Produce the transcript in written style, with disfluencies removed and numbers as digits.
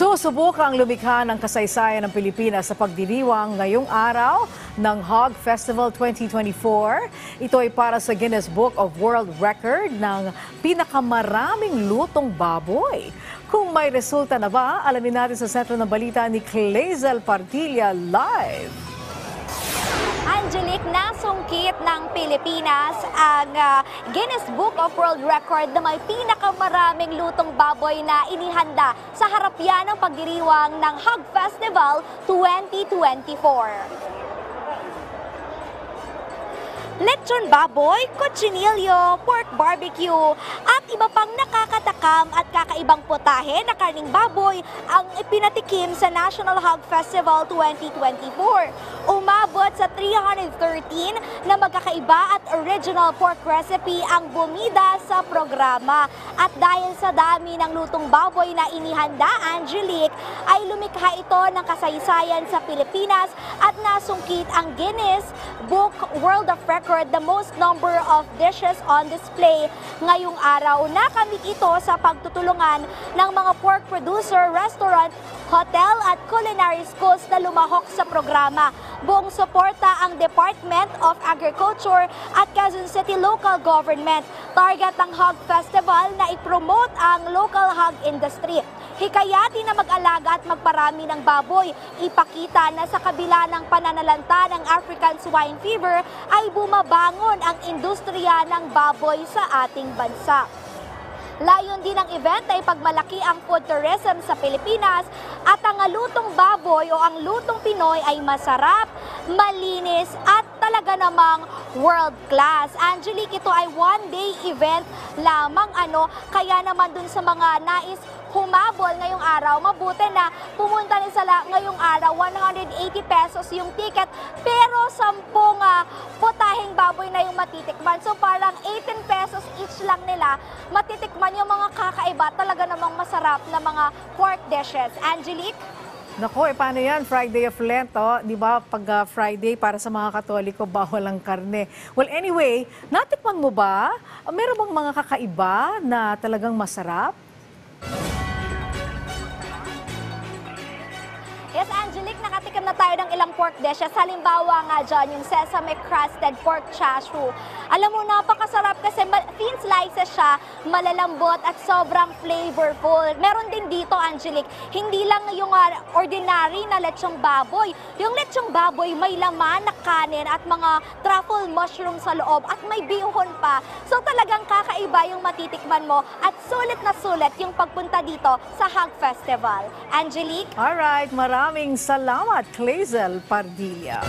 Susubukang lumikha ng kasaysayan ng Pilipinas sa pagdiriwang ngayong araw ng Hog Festival 2024. Ito ay para sa Guinness Book of World Record ng pinakamaraming lutong baboy. Kung may resulta na ba, alamin natin sa sentro ng balita ni Clazel Partilla live. Angelique, nasungkit ng Pilipinas ang Guinness Book of World Record na may pinakamaraming lutong baboy na inihanda sa harap yan ng pagdiriwang ng Hog Festival 2024. Lechon baboy, cochinillo, pork barbecue, at iba pang nakakatakam at kakaibang putahe na karning baboy ang ipinatikim sa National Hog Festival 2024. Umabot sa 313 na magkakaiba at original pork recipe ang bumida sa programa. At dahil sa dami ng lutong baboy na inihanda, Angelique, ay lumikha ito ng kasaysayan sa Pilipinas at nasungkit ang Guinness Book World of Record the most number of dishes on display ngayong araw. Nakamit ito sa pagtutulungan ng mga pork producer, restaurant, hotel at culinary schools na lumahok sa programa. Buong suporta ang Department of Agriculture at Quezon City Local Government. Target ng Hog Festival na i-promote ang local hog industry. Hikayatin na mag-alaga at magparami ng baboy. Ipakita na sa kabila ng pananalanta ng African Swine Fever ay bumabangon ang industriya ng baboy sa ating bansa. Layon din ng event ay pagmalaki ang food tourism sa Pilipinas at ang lutong baboy o ang lutong Pinoy ay masarap, malinis at talaga namang world class. Angelique, ito ay one-day event lamang kaya naman dun sa mga nais humabol ngayong araw, mabuti na pumunta rin sila ngayong araw. 180 pesos yung ticket pero 10 putaheng baboy na yung matitikman. So parang 18 pesos each lang nila matitikman yung mga kakaiba, talaga namang masarap na mga pork dishes. Angelique? Nako, paano yan? Friday of Lent, di ba? Pag Friday, para sa mga Katoliko, bawal ang karne. Well, anyway, natikman mo ba? Meron bang mga kakaiba na talagang masarap? Yes, Angelique, nakatikim na tayo ng ilang pork dishes. Halimbawa nga dyan, yung sesame crusted pork chashu. Alam mo, napakasarap kasi thin slices siya, malalambot at sobrang flavorful. Meron din dito, Angelique, hindi lang yung ordinary na lechong baboy. Yung lechong baboy may laman na kanin at mga truffle mushroom sa loob at may bihon pa. So talagang kakaiba yung matitikman mo at sulit na sulit yung pagpunta dito sa Hog Festival. Angelique? Alright, maraming salamat, Clazel Partilla.